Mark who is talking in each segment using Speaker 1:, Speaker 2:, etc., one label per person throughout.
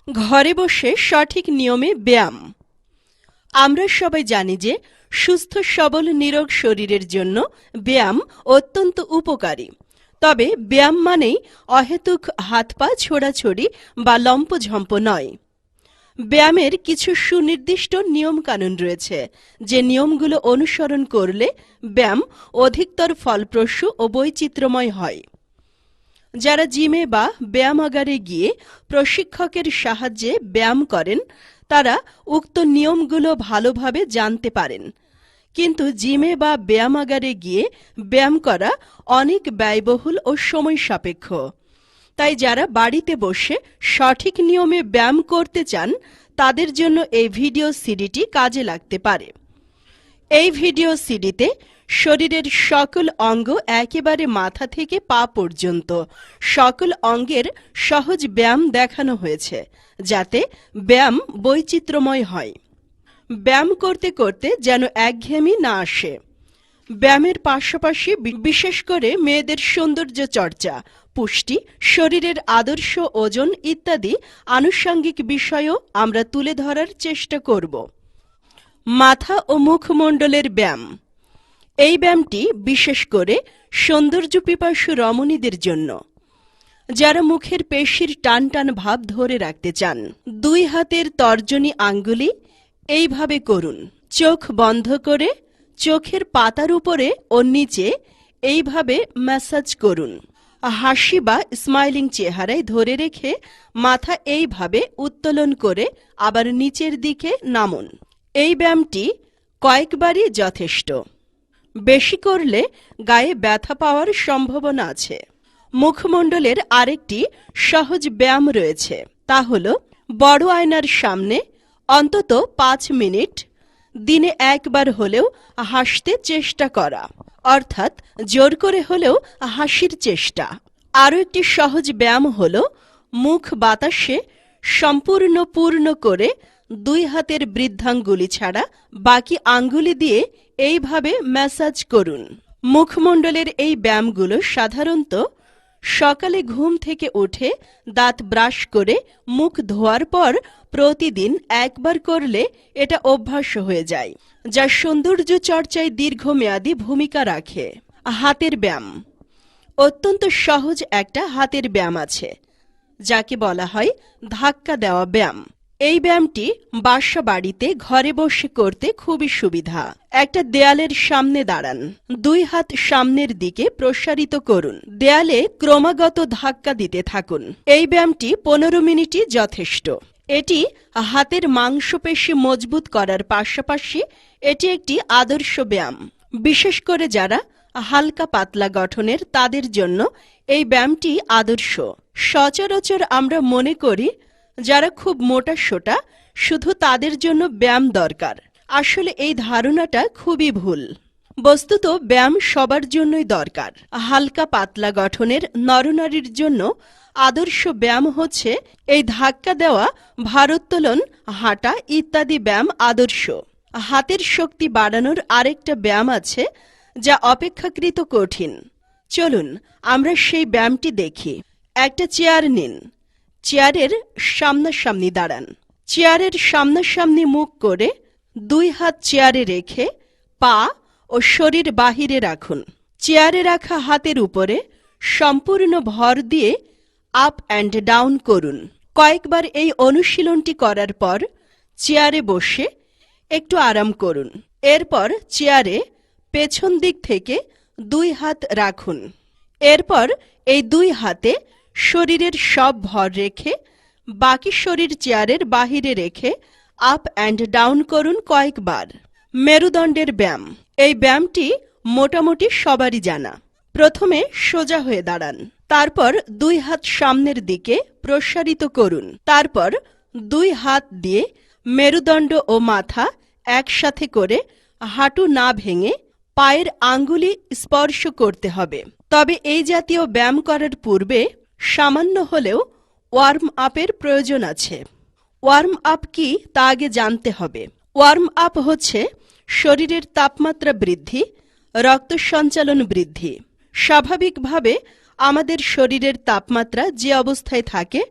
Speaker 1: ঘরে বসে সঠিক নিয়মে ব্যায়াম। আমরা সবাই জানি যে সুস্থ সবল নিরোগ শরীরের জন্য ব্যায়াম অত্যন্ত উপকারী। তবে ব্যায়াম মানেই অহেতুক হাত পা ছোড়াছড়ি বা লম্পঝম্প নয়। ব্যায়ামের কিছু সুনির্দিষ্ট নিয়মকানুন রয়েছে, যে নিয়মগুলো অনুসরণ করলে ব্যায়াম অধিকতর ফলপ্রসূ ও বৈচিত্র্যময় হয়। যারা জিমে বা ব্যায়ামাগারে গিয়ে প্রশিক্ষকের সাহায্যে ব্যায়াম করেন, তারা উক্ত নিয়মগুলো ভালোভাবে জানতে পারেন। কিন্তু জিমে বা ব্যায়ামাগারে গিয়ে ব্যায়াম করা অনেক ব্যয়বহুল ও সময় সাপেক্ষ। তাই যারা বাড়িতে বসে সঠিক নিয়মে ব্যায়াম করতে চান, তাদের জন্য এই ভিডিও সিডিটি কাজে লাগতে পারে। এই ভিডিও সিডিতে শরীরের সকল অঙ্গ একেবারে মাথা থেকে পা পর্যন্ত সকল অঙ্গের সহজ ব্যায়াম দেখানো হয়েছে, যাতে ব্যায়াম বৈচিত্র্যময় হয়। ব্যায়াম করতে করতে যেন একঘেয়েমি না আসে। ব্যায়ামের পাশাপাশি বিশেষ করে মেয়েদের সৌন্দর্য চর্চা, পুষ্টি, শরীরের আদর্শ ওজন ইত্যাদি আনুষঙ্গিক বিষয়ও আমরা তুলে ধরার চেষ্টা করব। মাথা ও মুখমণ্ডলের ব্যায়াম। এই ব্যায়ামটি বিশেষ করে সৌন্দর্য পিপাসু রমণীদের জন্য, যারা মুখের পেশির টান টান ভাব ধরে রাখতে চান। দুই হাতের তর্জনী আঙ্গুলি এইভাবে করুন। চোখ বন্ধ করে চোখের পাতার উপরে ও নিচে এইভাবে ম্যাসাজ করুন। হাসি বা স্মাইলিং চেহারায় ধরে রেখে মাথা এইভাবে উত্তোলন করে আবার নিচের দিকে নামুন। এই ব্যায়ামটি কয়েকবারই যথেষ্ট। বেশি করলে গায়ে ব্যথা পাওয়ার সম্ভাবনা আছে। মুখমণ্ডলের আরেকটি সহজ ব্যায়াম রয়েছে, তা হল বড় আয়নার সামনে অন্তত 5 মিনিট দিনে একবার হলেও হাসতে চেষ্টা করা, অর্থাৎ জোর করে হলেও হাসির চেষ্টা। আরও একটি সহজ ব্যায়াম হল মুখ বাতাসে সম্পূর্ণ পূর্ণ করে 2 হাতের বৃদ্ধাঙ্গুলি ছাড়া বাকি আঙ্গুলি দিয়ে এইভাবে ম্যাসাজ করুন। মুখমণ্ডলের এই ব্যায়ামগুলো সাধারণত সকালে ঘুম থেকে উঠে দাঁত ব্রাশ করে মুখ ধোয়ার পর প্রতিদিন একবার করলে এটা অভ্যাস হয়ে যায়, যা সৌন্দর্য চর্চায় দীর্ঘমেয়াদী ভূমিকা রাখে। হাতের ব্যায়াম। অত্যন্ত সহজ একটা হাতের ব্যায়াম আছে, যাকে বলা হয় ধাক্কা দেওয়া ব্যায়াম। এই ব্যায়ামটি বাসা বাড়িতে ঘরে বসে করতে খুবই সুবিধা। একটা দেয়ালের সামনে দাঁড়ান, 2 হাত সামনের দিকে প্রসারিত করুন, দেয়ালে ক্রমাগত ধাক্কা দিতে থাকুন। এই ব্যায়ামটি 15 মিনিটই যথেষ্ট। এটি হাতের মাংসপেশি মজবুত করার পাশাপাশি এটি একটি আদর্শ ব্যায়াম। বিশেষ করে যারা হালকা পাতলা গঠনের, তাদের জন্য এই ব্যায়ামটি আদর্শ। সচরাচর আমরা মনে করি যারা খুব মোটা সোটা শুধু তাদের জন্য ব্যায়াম দরকার। আসলে এই ধারণাটা খুবই ভুল। বস্তুত ব্যায়াম সবার জন্যই দরকার। হালকা পাতলা গঠনের নরনারীর জন্য আদর্শ ব্যায়াম হচ্ছে এই ধাক্কা দেওয়া, ভারোত্তোলন, হাঁটা ইত্যাদি ব্যায়াম আদর্শ। হাতের শক্তি বাড়ানোর আরেকটা ব্যায়াম আছে, যা অপেক্ষাকৃত কঠিন। চলুন আমরা সেই ব্যায়ামটি দেখি। একটা চেয়ার নিন, চেয়ারের সামনাসামনি দাঁড়ান। চেয়ারের সামনাসামনি মুখ করে 2 হাত চেয়ারে রেখে পা ও শরীর বাহিরে রাখুন। চেয়ারে রাখা হাতের উপরে সম্পূর্ণ ভর দিয়ে আপ অ্যান্ড ডাউন করুন। কয়েকবার এই অনুশীলনটি করার পর চেয়ারে বসে একটু আরাম করুন। এরপর চেয়ারে পেছন দিক থেকে 2 হাত রাখুন। এরপর এই 2 হাতে শরীরের সব ভর রেখে বাকি শরীর চেয়ারের বাহিরে রেখে আপ অ্যান্ড ডাউন করুন কয়েকবার। মেরুদণ্ডের ব্যায়াম। এই ব্যায়ামটি মোটামুটি সবারই জানা। প্রথমে সোজা হয়ে দাঁড়ান, তারপর 2 হাত সামনের দিকে প্রসারিত করুন। তারপর 2 হাত দিয়ে মেরুদণ্ড ও মাথা একসাথে করে হাঁটু না ভেঙে পায়ের আঙ্গুলি স্পর্শ করতে হবে। তবে এই জাতীয় ব্যায়াম করার পূর্বে সামান্য হলেও ওয়ার্ম আপের প্রয়োজন আছে। ওয়ার্ম আপ কি তা আগে জানতে হবে। ওয়ার্ম আপ হচ্ছে শরীরের তাপমাত্রা বৃদ্ধি, রক্ত সঞ্চালন বৃদ্ধি। স্বাভাবিকভাবে আমাদের শরীরের তাপমাত্রা যে অবস্থায় থাকে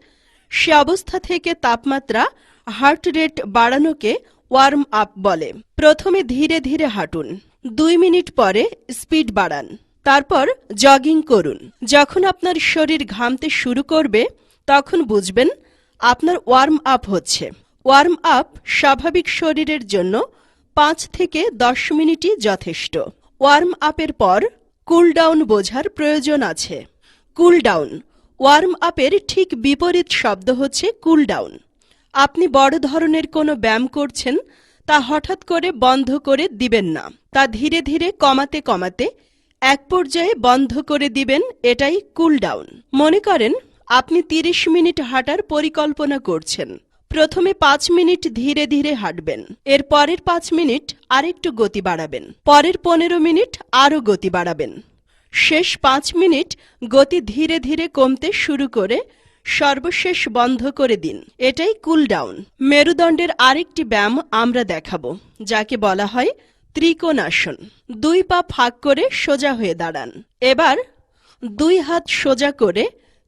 Speaker 1: সে অবস্থা থেকে তাপমাত্রা হার্ট রেট বাড়ানোকে ওয়ার্ম আপ বলে। প্রথমে ধীরে ধীরে হাঁটুন, 2 মিনিট পরে স্পিড বাড়ান, তারপর জগিং করুন। যখন আপনার শরীর ঘামতে শুরু করবে তখন বুঝবেন আপনার ওয়ার্ম আপ হচ্ছে। ওয়ার্ম আপ স্বাভাবিক শরীরের জন্য 5 থেকে 10 মিনিটই যথেষ্ট। ওয়ার্ম আপের পর কুল ডাউন বোঝার প্রয়োজন আছে। কুল ডাউন ওয়ার্ম আপের ঠিক বিপরীত শব্দ হচ্ছে কুল ডাউন। আপনি বড় ধরনের কোনো ব্যায়াম করছেন, তা হঠাৎ করে বন্ধ করে দিবেন না, তা ধীরে ধীরে কমাতে কমাতে এক পর্যায়ে বন্ধ করে দিবেন, এটাই কুল ডাউন। মনে করেন আপনি 30 মিনিট হাঁটার পরিকল্পনা করছেন। প্রথমে 5 মিনিট ধীরে ধীরে হাঁটবেন, এর পরের 5 মিনিট আরেকটু গতি বাড়াবেন, পরের 15 মিনিট আরও গতি বাড়াবেন, শেষ 5 মিনিট গতি ধীরে ধীরে কমতে শুরু করে সর্বশেষ বন্ধ করে দিন, এটাই কুল ডাউন। মেরুদণ্ডের আরেকটি ব্যায়াম আমরা দেখাবো, যাকে বলা হয় ত্রিকোণাসন। 2 পা ফাঁক করে সোজা হয়ে দাঁড়ান। এবার 2 হাত সোজা করে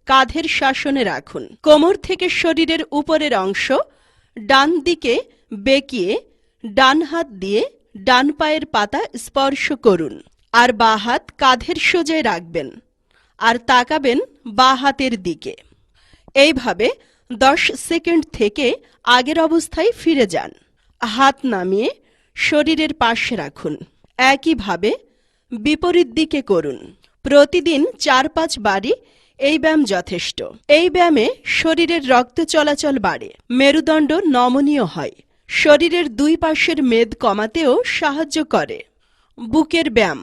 Speaker 1: কাঁধের শাসনে রাখুন। কোমর থেকে শরীরের উপরের অংশ ডান দিকে বেঁকিয়ে ডান হাত দিয়ে ডান পায়ের পাতা স্পর্শ করুন, আর বাঁ হাত কাঁধের সোজায় রাখবেন আর তাকাবেন বাঁ হাতের দিকে। এইভাবে 10 সেকেন্ড থেকে আগের অবস্থায় ফিরে যান। হাত নামিয়ে শরীরের পাশে রাখুন। একইভাবে বিপরীত দিকে করুন। প্রতিদিন 4-5 বারই এই ব্যায়াম যথেষ্ট। এই ব্যায়ামে শরীরের রক্ত চলাচল বাড়ে, মেরুদণ্ড নমনীয় হয়, শরীরের 2 পাশের মেদ কমাতেও সাহায্য করে। বুকের ব্যায়াম।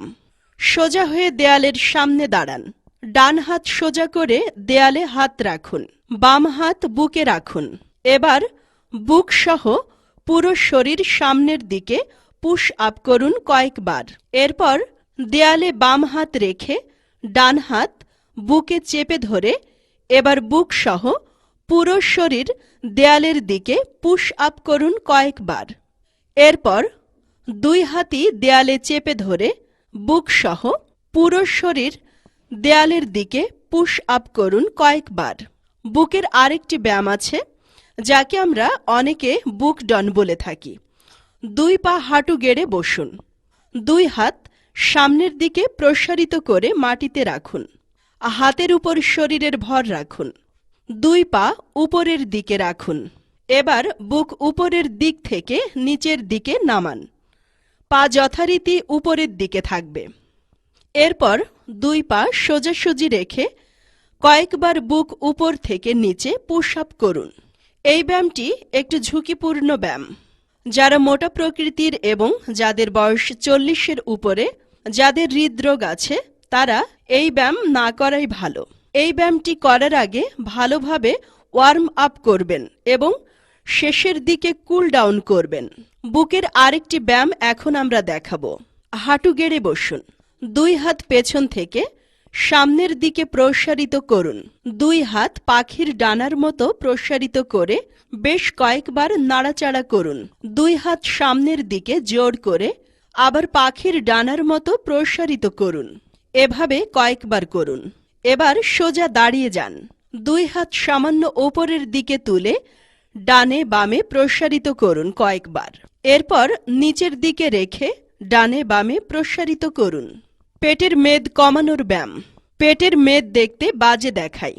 Speaker 1: সোজা হয়ে দেয়ালের সামনে দাঁড়ান। ডান হাত সোজা করে দেয়ালে হাত রাখুন, বাম হাত বুকে রাখুন। এবার বুক সহ পুরো শরীর সামনের দিকে পুশ আপ করুন কয়েকবার। এরপর দেয়ালে বাম হাত রেখে ডান হাত বুকে চেপে ধরে এবার বুক সহ পুরো শরীর দেয়ালের দিকে পুশ আপ করুন কয়েকবার। এরপর 2 হাতই দেয়ালে চেপে ধরে বুক সহ পুরো শরীর দেয়ালের দিকে পুশ আপ করুন কয়েকবার। বুকের আরেকটি ব্যায়াম আছে, যাকে আমরা অনেকে বুক ডন বলে থাকি। 2 পা হাঁটু গেড়ে বসুন। 2 হাত সামনের দিকে প্রসারিত করে মাটিতে রাখুন। হাতের উপর শরীরের ভর রাখুন। 2 পা উপরের দিকে রাখুন। এবার বুক উপরের দিক থেকে নিচের দিকে নামান। পা যথারীতি উপরের দিকে থাকবে। এরপর 2 পা সোজাসুজি রেখে কয়েকবার বুক উপর থেকে নিচে পুশ আপ করুন। এই ব্যায়ামটি একটু ঝুঁকিপূর্ণ ব্যায়াম। যারা মোটা প্রকৃতির এবং যাদের বয়স 40-এর উপরে, যাদের হৃদরোগ আছে, তারা এই ব্যায়াম না করাই ভালো। এই ব্যায়ামটি করার আগে ভালোভাবে ওয়ার্ম আপ করবেন এবং শেষের দিকে কুল ডাউন করবেন। বুকের আরেকটি ব্যায়াম এখন আমরা দেখাবো। হাঁটু গেড়ে বসুন। 2 হাত পেছন থেকে সামনের দিকে প্রসারিত করুন। 2 হাত পাখির ডানার মতো প্রসারিত করে বেশ কয়েকবার নাড়াচাড়া করুন। 2 হাত সামনের দিকে জোর করে আবার পাখির ডানার মতো প্রসারিত করুন। এভাবে কয়েকবার করুন। এবার সোজা দাঁড়িয়ে যান। 2 হাত সামান্য ওপরের দিকে তুলে ডানে বামে প্রসারিত করুন কয়েকবার। এরপর নিচের দিকে রেখে ডানে বামে প্রসারিত করুন। পেটের মেদ কমানোর ব্যায়াম। পেটের মেদ দেখতে বাজে দেখায়,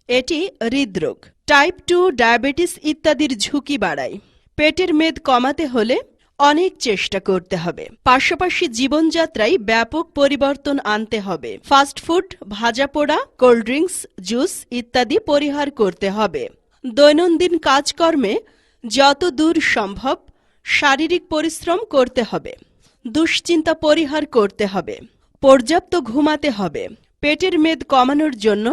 Speaker 1: এটি হৃদরোগ, টাইপ 2 ডায়াবেটিস ইত্যাদির ঝুঁকি বাড়ায়। পেটের মেদ কমাতে হলে অনেক চেষ্টা করতে হবে। পাশাপাশি জীবনযাত্রায় ব্যাপক পরিবর্তন আনতে হবে। ফাস্টফুড, ভাজা পোড়া, কোল্ড ড্রিঙ্কস, জুস ইত্যাদি পরিহার করতে হবে। দৈনন্দিন কাজকর্মে যত দূর সম্ভব শারীরিক পরিশ্রম করতে হবে। দুশ্চিন্তা পরিহার করতে হবে। পর্যাপ্ত ঘুমাতে হবে। পেটের মেদ কমানোর জন্য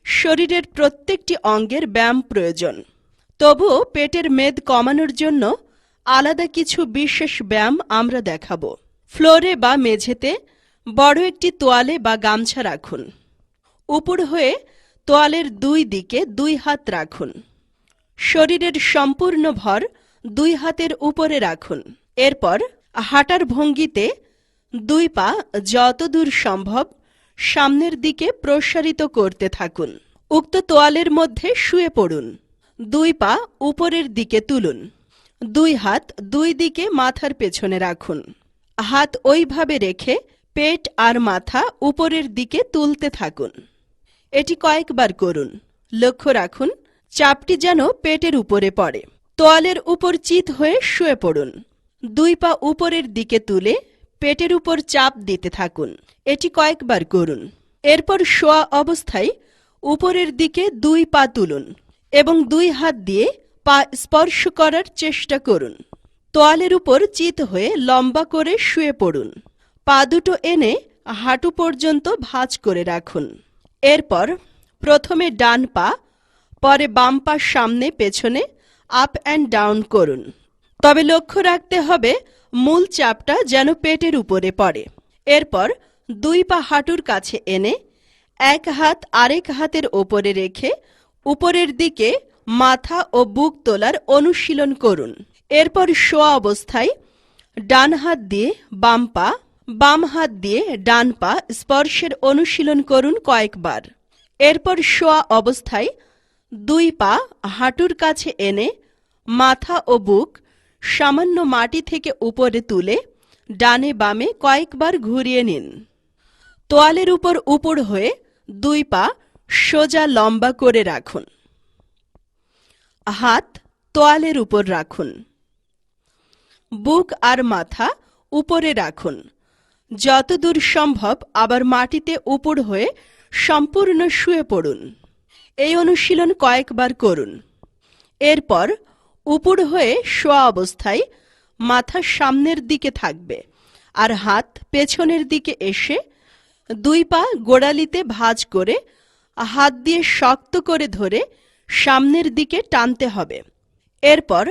Speaker 1: শরীরের প্রত্যেকটি অঙ্গের ব্যায়াম প্রয়োজন। তবুও পেটের মেদ কমানোর জন্য আলাদা কিছু বিশেষ ব্যায়াম আমরা দেখাবো। ফ্লোরে বা মেঝেতে বড় একটি তোয়ালে বা গামছা রাখুন। উপর হয়ে তোয়ালের 2 দিকে 2 হাত রাখুন। শরীরের সম্পূর্ণ ভর 2 হাতের উপরে রাখুন। এরপর হাঁটার ভঙ্গিতে 2 পা যতদূর সম্ভব সামনের দিকে প্রসারিত করতে থাকুন। উক্ত তোয়ালের মধ্যে শুয়ে পড়ুন। দুই পা উপরের দিকে তুলুন। দুই হাত দুই দিকে মাথার পেছনে রাখুন। হাত ওইভাবে রেখে পেট আর মাথা উপরের দিকে তুলতে থাকুন। এটি কয়েকবার করুন। লক্ষ্য রাখুন চাপটি যেন পেটের উপরে পড়ে। তোয়ালের উপর চিত হয়ে শুয়ে পড়ুন। দুই পা উপরের দিকে তুলে পেটের উপর চাপ দিতে থাকুন। এটি কয়েকবার করুন। এরপর শোয়া অবস্থায় উপরের দিকে দুই পা তুলুন এবং দুই হাত দিয়ে পা স্পর্শ করার চেষ্টা করুন। তোয়ালের উপর চিত হয়ে লম্বা করে শুয়ে পড়ুন। পা দুটো এনে হাঁটু পর্যন্ত ভাঁজ করে রাখুন। এরপর প্রথমে ডান পা, পরে বাম পা সামনে পেছনে আপ অ্যান্ড ডাউন করুন। তবে লক্ষ্য রাখতে হবে মূল চাপটা যেন পেটের উপরে পড়ে। এরপর দুই পা হাঁটুর কাছে এনে এক হাত আরেক হাতের ওপরে রেখে উপরের দিকে মাথা ও বুক তোলার অনুশীলন করুন। এরপর শোয়া অবস্থায় ডান হাত দিয়ে বাম পা, বাম হাত দিয়ে ডান পা স্পর্শের অনুশীলন করুন কয়েকবার। এরপর শোয়া অবস্থায় দুই পা হাঁটুর কাছে এনে মাথা ও বুক সামান্য মাটি থেকে উপরে তুলে ডানে বামে কয়েকবার ঘুরিয়ে নিন। তোয়ালের উপর উপর হয়ে দুই পা সোজা লম্বা করে রাখুন। হাত তোয়ালের উপর রাখুন। বুক আর মাথা উপরে রাখুন। যতদূর সম্ভব আবার মাটিতে উপর হয়ে সম্পূর্ণ শুয়ে পড়ুন। এই অনুশীলন কয়েকবার করুন। এরপর উপর হয়ে শোয়া অবস্থায় মাথা সামনের দিকে থাকবে আর হাত পেছনের দিকে এসে দুই পা গোড়ালিতে ভাঁজ করে হাত দিয়ে শক্ত করে ধরে সামনের দিকে টানতে হবে। এরপর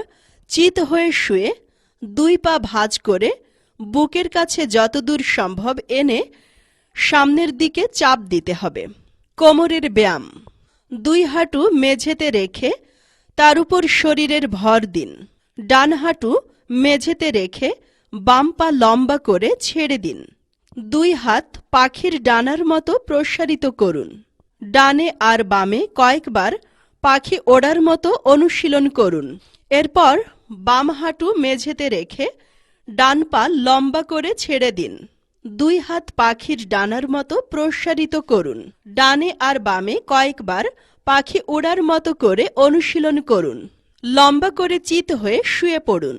Speaker 1: চিত হয়ে শুয়ে দুই পা ভাঁজ করে বুকের কাছে যতদূর সম্ভব এনে সামনের দিকে চাপ দিতে হবে। কোমরের ব্যায়াম। দুই হাঁটু মেঝেতে রেখে তার উপর শরীরের ভর দিন। ডান হাঁটু মেঝেতে রেখে বাম পা লম্বা করে ছেড়ে দিন। দুই হাত পাখির ডানার মতো প্রসারিত করুন। ডানে আর বামে কয়েকবার পাখি ওড়ার মতো অনুশীলন করুন। এরপর বাম হাঁটু মেঝেতে রেখে ডান পা লম্বা করে ছেড়ে দিন। দুই হাত পাখির ডানার মতো প্রসারিত করুন। ডানে আর বামে কয়েকবার পাখি ওড়ার মতো করে অনুশীলন করুন। লম্বা করে চিত হয়ে শুয়ে পড়ুন।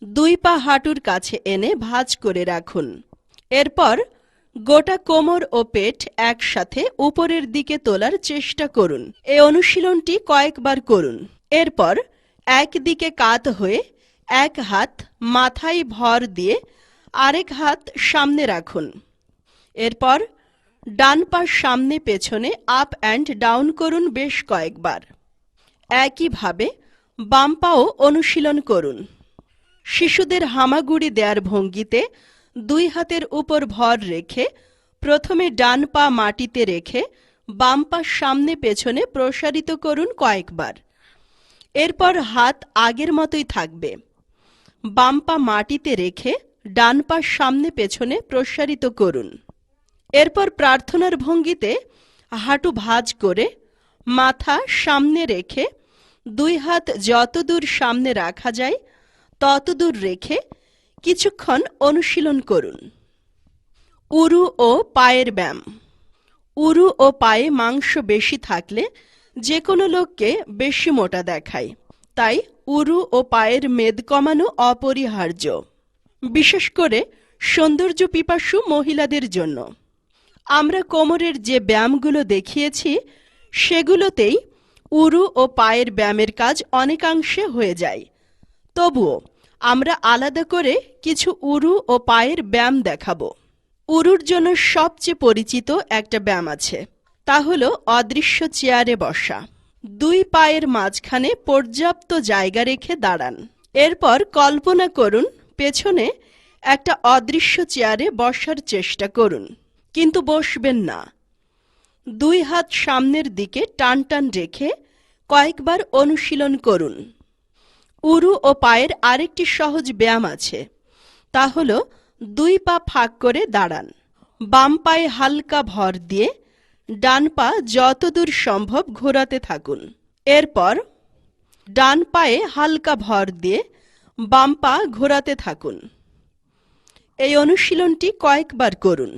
Speaker 1: দুই পা হাঁটুর কাছে এনে ভাঁজ করে রাখুন। এরপর গোটা কোমর ও পেট একসাথে উপরের দিকে তোলার চেষ্টা করুন। এই অনুশীলনটি কয়েকবার করুন। এরপর একদিকে কাত হয়ে এক হাত মাথায় ভর দিয়ে আরেক হাত সামনে রাখুন। এরপর ডান পা সামনে পেছনে আপ অ্যান্ড ডাউন করুন বেশ কয়েকবার। একইভাবে বাম পাও অনুশীলন করুন। শিশুদের হামাগুড়ি দেওয়ার ভঙ্গিতে দুই হাতের উপর ভর রেখে প্রথমে ডান পা মাটিতে রেখে বাম পা সামনে পেছনে প্রসারিত করুন কয়েকবার। এরপর হাত আগের মতোই থাকবে। বাম পা মাটিতে রেখে ডান পা সামনে পেছনে প্রসারিত করুন। এরপর প্রার্থনার ভঙ্গিতে হাঁটু ভাঁজ করে মাথা সামনে রেখে দুই হাত যতদূর সামনে রাখা যায় ততদূর রেখে কিছুক্ষণ অনুশীলন করুন। উরু ও পায়ের ব্যায়াম। উরু ও পায়ে মাংস বেশি থাকলে যে কোনো লোককে বেশি মোটা দেখায়। তাই উরু ও পায়ের মেদ কমানো অপরিহার্য, বিশেষ করে সৌন্দর্য পিপাসু মহিলাদের জন্য। আমরা কোমরের যে ব্যায়ামগুলো দেখিয়েছি সেগুলোতেই উরু ও পায়ের ব্যায়ামের কাজ অনেকাংশে হয়ে যায়। তবুও আমরা আলাদা করে কিছু উরু ও পায়ের ব্যায়াম দেখাবো। উরুর জন্য সবচেয়ে পরিচিত একটা ব্যায়াম আছে, তা হলো অদৃশ্য চেয়ারে বসা। দুই পায়ের মাঝখানে পর্যাপ্ত জায়গা রেখে দাঁড়ান। এরপর কল্পনা করুন পেছনে একটা অদৃশ্য চেয়ারে বসার চেষ্টা করুন, কিন্তু বসবেন না। দুই হাত সামনের দিকে টান টান রেখে কয়েকবার অনুশীলন করুন। উরু ও পায়ের আরেকটি সহজ ব্যায়াম আছে, তা হলো দুই পা ফাঁক করে দাঁড়ান। বাম পায়ে হালকা ভর দিয়ে ডান পা যতদূর সম্ভব ঘোরাতে থাকুন। এরপর ডান পায়ে হালকা ভর দিয়ে বাম পা ঘোরাতে থাকুন। এই অনুশীলনটি কয়েকবার করুন।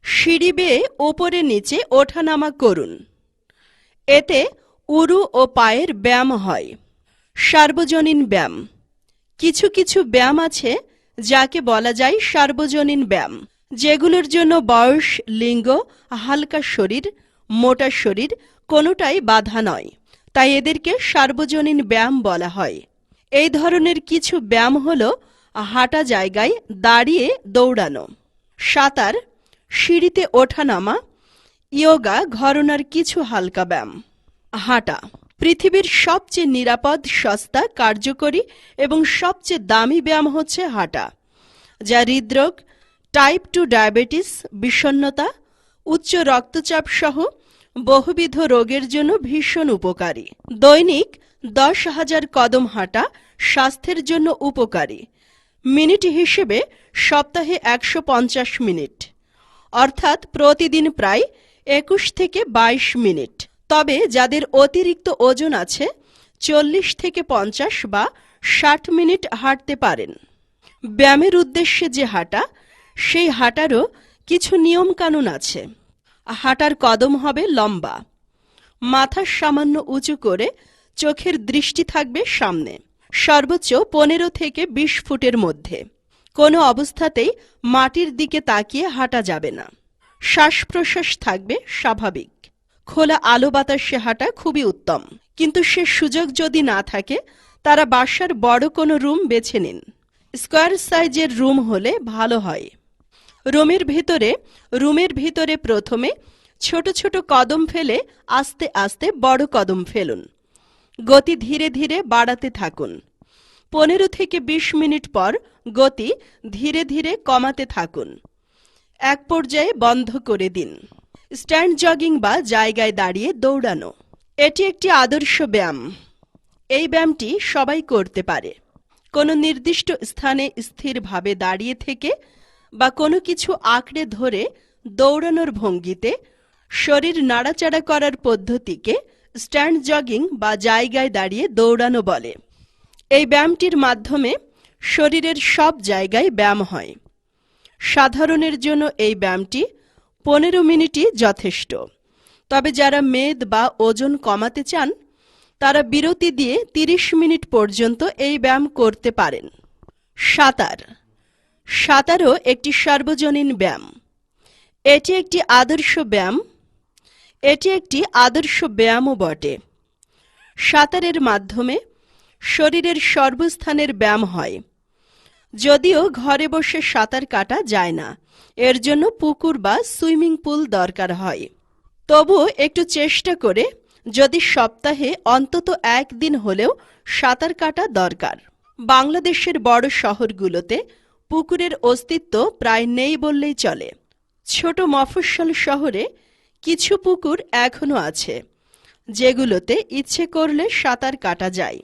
Speaker 1: সিঁড়ি বেয়ে ওপরে নিচে ওঠানামা করুন। এতে উরু ও পায়ের ব্যায়াম হয়। সার্বজনীন ব্যায়াম। কিছু কিছু ব্যায়াম আছে যাকে বলা যায় সার্বজনীন ব্যায়াম, যেগুলোর জন্য বয়স, লিঙ্গ, হালকা শরীর, মোটা শরীর কোনোটাই বাধা নয়, তাই এদেরকে সার্বজনীন ব্যায়াম বলা হয়। এই ধরনের কিছু ব্যায়াম হল হাঁটা জায়গায় দাঁড়িয়ে দৌড়ানো, সাঁতার, সিঁড়িতে ওঠানামা, ইয়োগা, ঘরনার কিছু হালকা ব্যায়াম। হাঁটা পৃথিবীর সবচেয়ে নিরাপদ, সস্তা, কার্যকরী এবং সবচেয়ে দামি ব্যায়াম হচ্ছে হাঁটা, যা হৃদরোগ, টাইপ 2 ডায়াবেটিস, বিষণ্ণতা, উচ্চ রক্তচাপ সহ বহুবিধ রোগের জন্য ভীষণ উপকারী। দৈনিক 10,000 কদম হাঁটা স্বাস্থ্যের জন্য উপকারী। মিনিট হিসেবে সপ্তাহে 150 মিনিট, অর্থাৎ প্রতিদিন প্রায় 21 থেকে 22 মিনিট। তবে যাদের অতিরিক্ত ওজন আছে 40 থেকে 50 বা 60 মিনিট হাঁটতে পারেন। ব্যায়ামের উদ্দেশ্যে যে হাঁটা, সেই হাঁটারও কিছু নিয়মকানুন আছে। হাঁটার কদম হবে লম্বা, মাথা সামান্য উঁচু করে চোখের দৃষ্টি থাকবে সামনে, সর্বোচ্চ 15 থেকে 20 ফুটের মধ্যে। কোনো অবস্থাতেই মাটির দিকে তাকিয়ে হাঁটা যাবে না। শ্বাস প্রশ্বাস থাকবে স্বাভাবিক। খোলা আলো বাতাসে হাঁটা খুবই উত্তম, কিন্তু সে সুযোগ যদি না থাকে তারা বাসার বড় কোনো রুম বেছে নিন। স্কোয়ার সাইজের রুম হলে ভালো হয়। রুমের ভিতরে প্রথমে ছোট ছোট কদম ফেলে আস্তে আস্তে বড় কদম ফেলুন। গতি ধীরে ধীরে বাড়াতে থাকুন। 15 থেকে 20 মিনিট পর গতি ধীরে ধীরে কমাতে থাকুন। এক পর্যায়ে বন্ধ করে দিন। স্ট্যান্ড জগিং বা জায়গায় দাঁড়িয়ে দৌড়ানো, এটি একটি আদর্শ ব্যায়াম। এই ব্যায়ামটি সবাই করতে পারে। কোনো নির্দিষ্ট স্থানে স্থিরভাবে দাঁড়িয়ে থেকে বা কোনো কিছু আঁকড়ে ধরে দৌড়ানোর ভঙ্গিতে শরীর নাড়াচাড়া করার পদ্ধতিকে স্ট্যান্ড জগিং বা জায়গায় দাঁড়িয়ে দৌড়ানো বলে। এই ব্যায়ামটির মাধ্যমে শরীরের সব জায়গায় ব্যায়াম হয়। সাধারণের জন্য এই ব্যায়ামটি 15 মিনিটই যথেষ্ট। তবে যারা মেদ বা ওজন কমাতে চান তারা বিরতি দিয়ে 30 মিনিট পর্যন্ত এই ব্যায়াম করতে পারেন। সাঁতার। সাঁতারও একটি সার্বজনীন ব্যায়াম। এটি একটি আদর্শ ব্যায়ামও বটে। সাঁতারের মাধ্যমে শরীরের সর্বস্থানের ব্যায়াম হয়। যদিও ঘরে বসে সাঁতার কাটা যায় না, এর জন্য পুকুর বা সুইমিং পুল দরকার হয়। তবুও একটু চেষ্টা করে যদি সপ্তাহে অন্তত একদিন হলেও সাঁতার কাটা দরকার। বাংলাদেশের বড় শহরগুলোতে পুকুরের অস্তিত্ব প্রায় নেই বললেই চলে। ছোট মফস্বল শহরে কিছু পুকুর এখনো আছে, যেগুলোতে ইচ্ছে করলে সাঁতার কাটা যায়।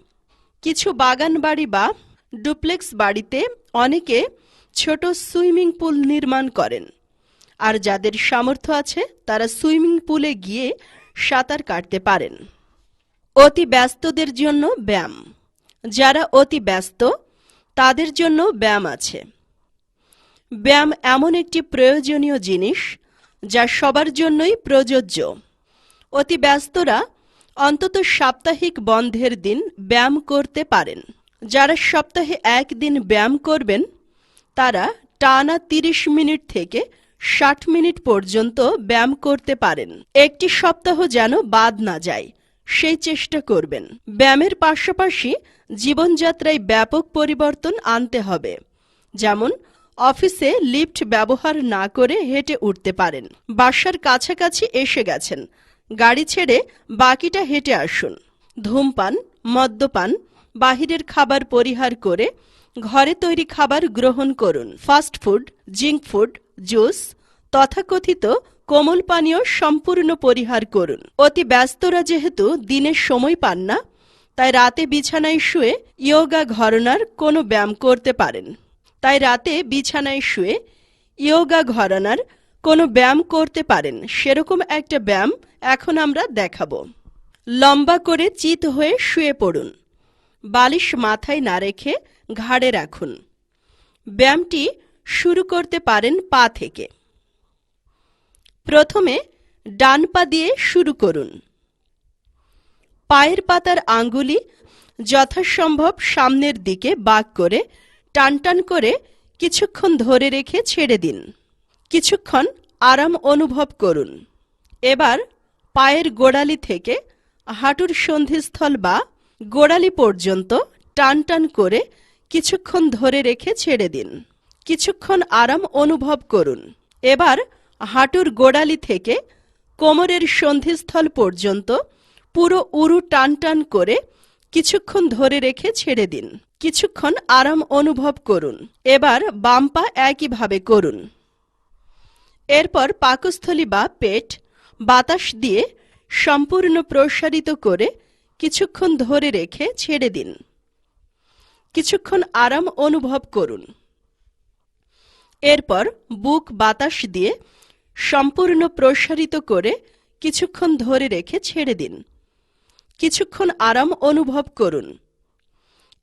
Speaker 1: কিছু বাগান বাড়ি বা ডুপ্লেক্স বাড়িতে অনেকে ছোট সুইমিং পুল নির্মাণ করেন, আর যাদের সামর্থ্য আছে তারা সুইমিং পুলে গিয়ে সাঁতার কাটতে পারেন। অতি ব্যস্তদের জন্য ব্যায়াম। যারা অতি ব্যস্ত তাদের জন্য ব্যায়াম আছে। ব্যায়াম এমন একটি প্রয়োজনীয় জিনিস যা সবার জন্যই প্রযোজ্য। অতি ব্যস্তরা অন্তত সাপ্তাহিক বন্ধের দিন ব্যায়াম করতে পারেন। যারা সপ্তাহে একদিন ব্যায়াম করবেন তারা টানা 30 মিনিট থেকে 60 মিনিট পর্যন্ত ব্যায়াম করতে পারেন। একটি সপ্তাহ যেন বাদ না যায়, সেই চেষ্টা করবেন। ব্যায়ামের পাশাপাশি জীবনযাত্রায় ব্যাপক পরিবর্তন আনতে হবে। যেমন অফিসে লিফট ব্যবহার না করে হেঁটে উঠতে পারেন। বাসার কাছাকাছি এসে গেছেন, গাড়ি ছেড়ে বাকিটা হেঁটে আসুন। ধূমপান, মদ্যপান, বাহিরের খাবার পরিহার করে ঘরে তৈরি খাবার গ্রহণ করুন। Fast food, zinc food, juice, তথাকথিত কোমল পানীয় সম্পূর্ণ পরিহার করুন। অতি ব্যস্তরা যেহেতু দিনে সময় পান না, তাই রাতে বিছানায় শুয়ে ইয়োগা ঘরানার কোনো ব্যায়াম করতে পারেন। সেরকম একটা ব্যায়াম এখন আমরা দেখাবো। লম্বা করে চিত হয়ে শুয়ে পড়ুন। বালিশ মাথায় না রেখে ঘাড়ে রাখুন। ব্যায়ামটি শুরু করতে পারেন পা থেকে। প্রথমে ডান পা দিয়ে শুরু করুন। পায়ের পাতার আঙ্গুলি যথাসম্ভব সামনের দিকে বাঁক করে টান টান করে কিছুক্ষণ ধরে রেখে ছেড়ে দিন। কিছুক্ষণ আরাম অনুভব করুন। এবার পায়ের গোড়ালি থেকে হাঁটুর সন্ধিস্থল বা গোড়ালি পর্যন্ত টান টান করে কিছুক্ষণ ধরে রেখে ছেড়ে দিন। কিছুক্ষণ আরাম অনুভব করুন। এবার হাঁটুর গোড়ালি থেকে কোমরের সন্ধিস্থল পর্যন্ত পুরো উরু টান টান করে কিছুক্ষণ ধরে রেখে ছেড়ে দিন। কিছুক্ষণ আরাম অনুভব করুন। এবার বাম পা একইভাবে করুন। এরপর পাকস্থলী বা পেট বাতাস দিয়ে সম্পূর্ণ প্রসারিত করে কিছুক্ষণ ধরে রেখে ছেড়ে দিন। কিছুক্ষণ আরাম অনুভব করুন। এরপর বুক বাতাস দিয়ে সম্পূর্ণ প্রসারিত করে কিছুক্ষণ ধরে রেখে ছেড়ে দিন। কিছুক্ষণ আরাম অনুভব করুন।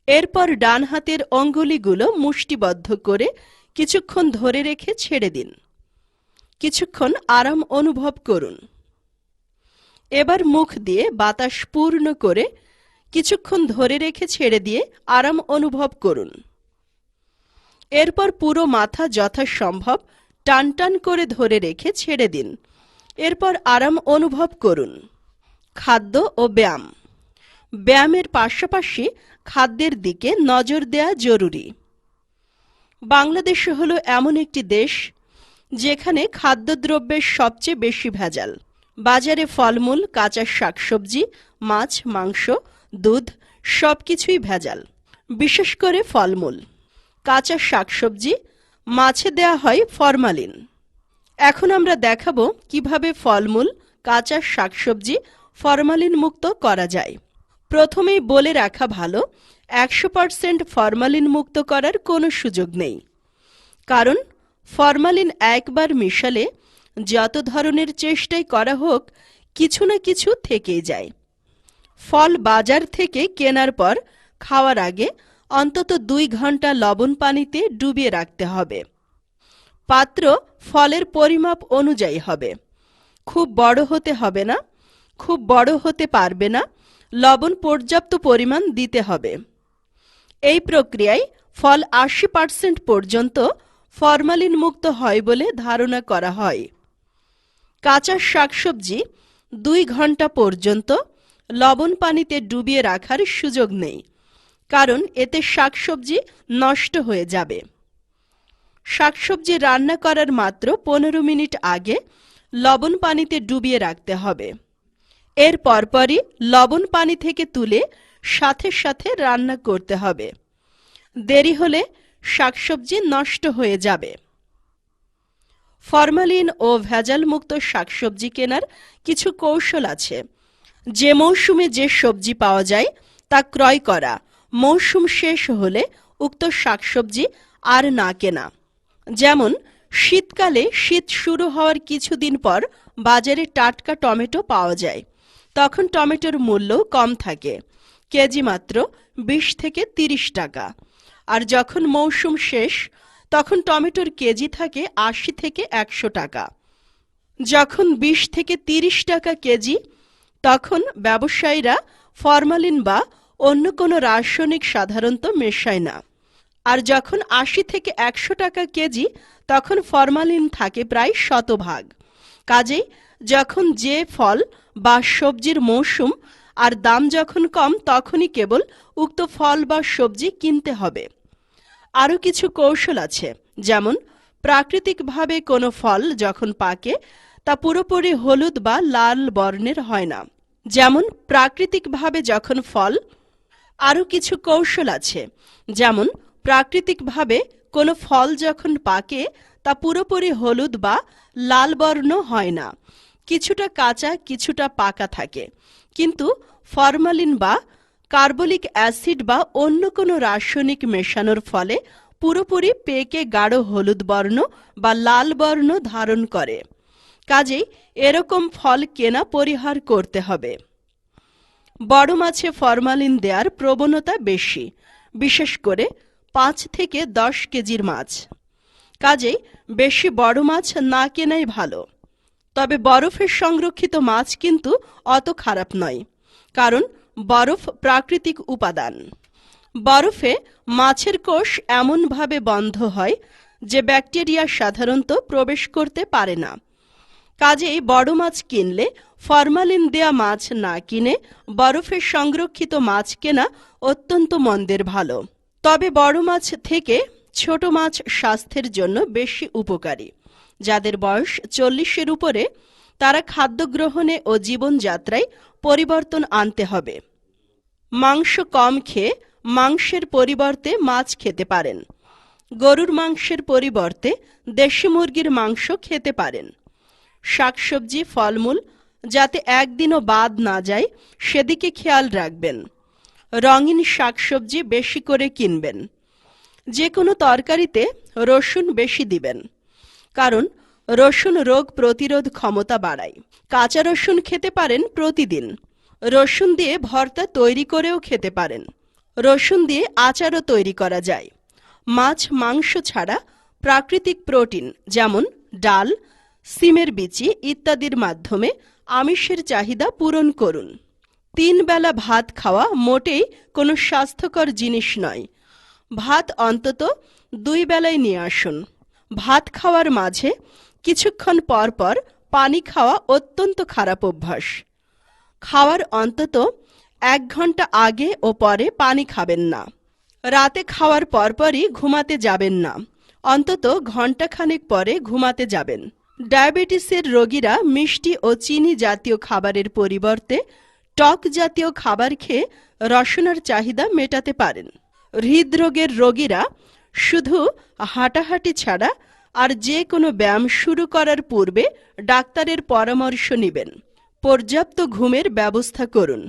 Speaker 1: এরপর ডান হাতের অঙ্গুলিগুলো মুষ্টিবদ্ধ করে কিছুক্ষণ ধরে রেখে ছেড়ে দিন। কিছুক্ষণ আরাম অনুভব করুন। এবার মুখ দিয়ে বাতাস পূর্ণ করে কিছুক্ষণ ধরে রেখে ছেড়ে দিয়ে আরাম অনুভব করুন। এরপর পুরো মাথা যথাসম্ভব টান টান করে ধরে রেখে ছেড়ে দিন। এরপর আরাম অনুভব করুন। খাদ্য ও ব্যায়াম। ব্যায়ামের পাশাপাশি খাদ্যের দিকে নজর দেওয়া জরুরি। বাংলাদেশ হলো এমন একটি দেশ যেখানে খাদ্যদ্রব্যের সবচেয়ে বেশি ভেজাল। বাজারে ফলমূল, কাঁচা শাকসবজি, মাছ, মাংস, দুধ সবকিছুই ভেজাল। বিশেষ করে ফলমূল, কাঁচা শাকসবজি, মাছে দেয়া হয় ফরমালিন। এখন আমরা দেখাবো কিভাবে ফলমূল, কাঁচা শাকসবজি ফরমালিন মুক্ত করা যায়। প্রথমেই বলে রাখা ভালো, 100% ফরমালিন মুক্ত করার কোনো সুযোগ নেই। কারণ ফরমালিন একবার মিশালে যত ধরনের চেষ্টাই করা হোক কিছু না কিছু থেকেই যায়। ফল বাজার থেকে কেনার পর খাওয়ার আগে অন্তত 2 ঘন্টা লবণ পানিতে ডুবিয়ে রাখতে হবে। পাত্র ফলের পরিমাপ অনুযায়ী হবে। খুব বড় হতে হবে না, খুব বড় হতে পারবে না। লবণ পর্যাপ্ত পরিমাণ দিতে হবে। এই প্রক্রিয়ায় ফল 80% পর্যন্ত ফরমালিন মুক্ত হয় বলে ধারণা করা হয়। কাঁচা শাকসবজি 2 ঘন্টা পর্যন্ত লবণ পানিতে ডুবিয়ে রাখার সুযোগ নেই, কারণ এতে শাকসবজি নষ্ট হয়ে যাবে। শাকসবজি রান্না করার মাত্র 15 মিনিট আগে লবণ পানিতে ডুবিয়ে রাখতে হবে। এর পরপরই লবণ পানি থেকে তুলে সাথে সাথে রান্না করতে হবে। দেরি হলে শাকসবজি নষ্ট হয়ে যাবে। ফরমালিন ও ভেজালমুক্ত শাকসবজি কেনার কিছু কৌশল আছে। যে মৌসুমে যে সবজি পাওয়া যায় তা ক্রয় করা। মৌসুম শেষ হলে উক্ত শাকসবজি আর না কেনা। যেমন শীতকালে শীত শুরু হওয়ার কিছুদিন পর বাজারে টাটকা টমেটো পাওয়া যায়। তখন টমেটোর মূল্য কম থাকে, কেজি মাত্র 20 থেকে 30 টাকা। আর যখন মৌসুম শেষ তখন টমেটোর কেজি থাকে 80 থেকে 100 টাকা। যখন 20 থেকে 30 টাকা কেজি, তখন ব্যবসায়ীরা ফরমালিন বা অন্য কোনো রাসায়নিক সাধারণত মেশায় না। আর যখন 80 থেকে 100 টাকা কেজি, তখন ফরমালিন থাকে প্রায় শতভাগ। কাজেই যখন যে ফল বা সবজির মৌসুম আর দাম যখন কম, তখনই কেবল উক্ত ফল বা সবজি কিনতে হবে। আরও কিছু কৌশল আছে, যেমন প্রাকৃতিকভাবে কোনো ফল যখন পাকে তা পুরোপুরি হলুদ বা লাল বর্ণের হয় না। যেমন প্রাকৃতিকভাবে যখন ফল আরও কিছু কৌশল আছে, যেমন প্রাকৃতিকভাবে কোনো ফল যখন পাকে তা পুরোপুরি হলুদ বা লাল বর্ণ হয় না, কিছুটা কাঁচা কিছুটা পাকা থাকে। কিন্তু ফরমালিন বা কার্বলিক অ্যাসিড বা অন্য কোনো রাসায়নিক মেশানোর ফলে পুরোপুরি পেকে গাঢ় হলুদ বর্ণ বা লাল বর্ণ ধারণ করে। কাজেই এরকম ফল কেনা পরিহার করতে হবে। বড় মাছে ফরমালিন দেওয়ার প্রবণতা বেশি, বিশেষ করে 5 থেকে 10 কেজির মাছ। কাজেই বেশি বড় মাছ না কেনাই ভালো। তবে বরফের সংরক্ষিত মাছ কিন্তু অত খারাপ নয়, কারণ বরফ প্রাকৃতিক উপাদান। বরফে মাছের কোষ এমনভাবে বন্ধ হয় যে ব্যাকটেরিয়া সাধারণত প্রবেশ করতে পারে না। কাজেই বড় মাছ কিনলে ফরমালিন দেয়া মাছ না কিনে বরফে সংরক্ষিত মাছ কেনা অত্যন্ত মন্দের ভালো। তবে বড় মাছ থেকে ছোট মাছ স্বাস্থ্যের জন্য বেশি উপকারী। যাদের বয়স 40-এর উপরে, তারা খাদ্য গ্রহণে ও জীবনযাত্রায় পরিবর্তন আনতে হবে। মাংস কম খেয়ে মাংসের পরিবর্তে মাছ খেতে পারেন। গরুর মাংসের পরিবর্তে দেশি মুরগির মাংস খেতে পারেন। শাকসবজি, ফলমূল যাতে একদিনও বাদ না যায় সেদিকে খেয়াল রাখবেন। রঙিন শাকসবজি বেশি করে কিনবেন। যে কোনো তরকারিতে রসুন বেশি দিবেন, কারণ রসুন রোগ প্রতিরোধ ক্ষমতা বাড়ায়। কাঁচা রসুন খেতে পারেন প্রতিদিন। রসুন দিয়ে ভর্তা তৈরি করেও খেতে পারেন। রসুন দিয়ে আচারও তৈরি করা যায়। মাছ, মাংস ছাড়া প্রাকৃতিক প্রোটিন যেমন ডাল, সিমের বিচি ইত্যাদির মাধ্যমে আমিষের চাহিদা পূরণ করুন। 3 বেলা ভাত খাওয়া মোটেই কোনো স্বাস্থ্যকর জিনিস নয়। ভাত অন্তত 2 বেলায় নিয়ে আসুন। ভাত খাওয়ার মাঝে কিছুক্ষণ পর পর পানি খাওয়া অত্যন্ত খারাপ অভ্যাস। খাওয়ার অন্তত 1 ঘন্টা আগে ও পরে পানি খাবেন না। রাতে খাওয়ার পরপরই ঘুমাতে যাবেন না, অন্তত ঘণ্টাখানেক পরে ঘুমাতে যাবেন। ডায়াবেটিসের রোগীরা মিষ্টি ও চিনি জাতীয় খাবারের পরিবর্তে টক জাতীয় খাবার খেয়ে রসনার চাহিদা মেটাতে পারেন। হৃদরোগের রোগীরা শুধু হাঁটাহাঁটি ছাড়া আর যে কোনো ব্যায়াম শুরু করার পূর্বে ডাক্তারের পরামর্শ নেবেন। পর্যাপ্ত ঘুমের ব্যবস্থা করুন।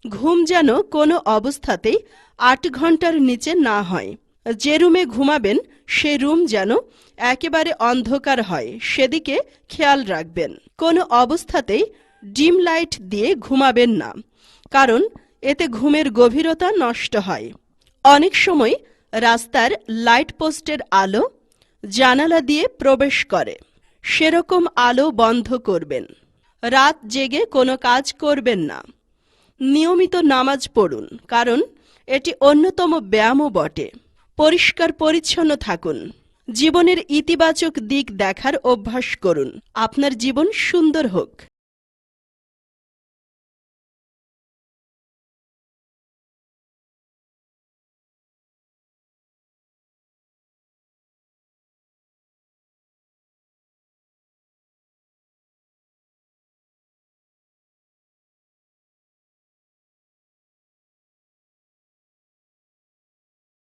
Speaker 1: ঘুম যেন কোনো অবস্থাতেই 8 ঘন্টার নিচে না হয়। যে রুমে ঘুমাবেন সে রুম যেন একেবারে অন্ধকার হয় সেদিকে খেয়াল রাখবেন। কোনো অবস্থাতেই ডিম লাইট দিয়ে ঘুমাবেন না, কারণ এতে ঘুমের গভীরতা নষ্ট হয়। অনেক সময় রাস্তার লাইট পোস্টের আলো জানালা দিয়ে প্রবেশ করে, সেরকম আলো বন্ধ করবেন। রাত জেগে কোনো কাজ করবেন না। নিয়মিত নামাজ পড়ুন, কারণ এটি অন্যতম ব্যায়ামও বটে। পরিষ্কার পরিচ্ছন্ন থাকুন। জীবনের ইতিবাচক দিক দেখার অভ্যাস করুন। আপনার জীবন সুন্দর হোক।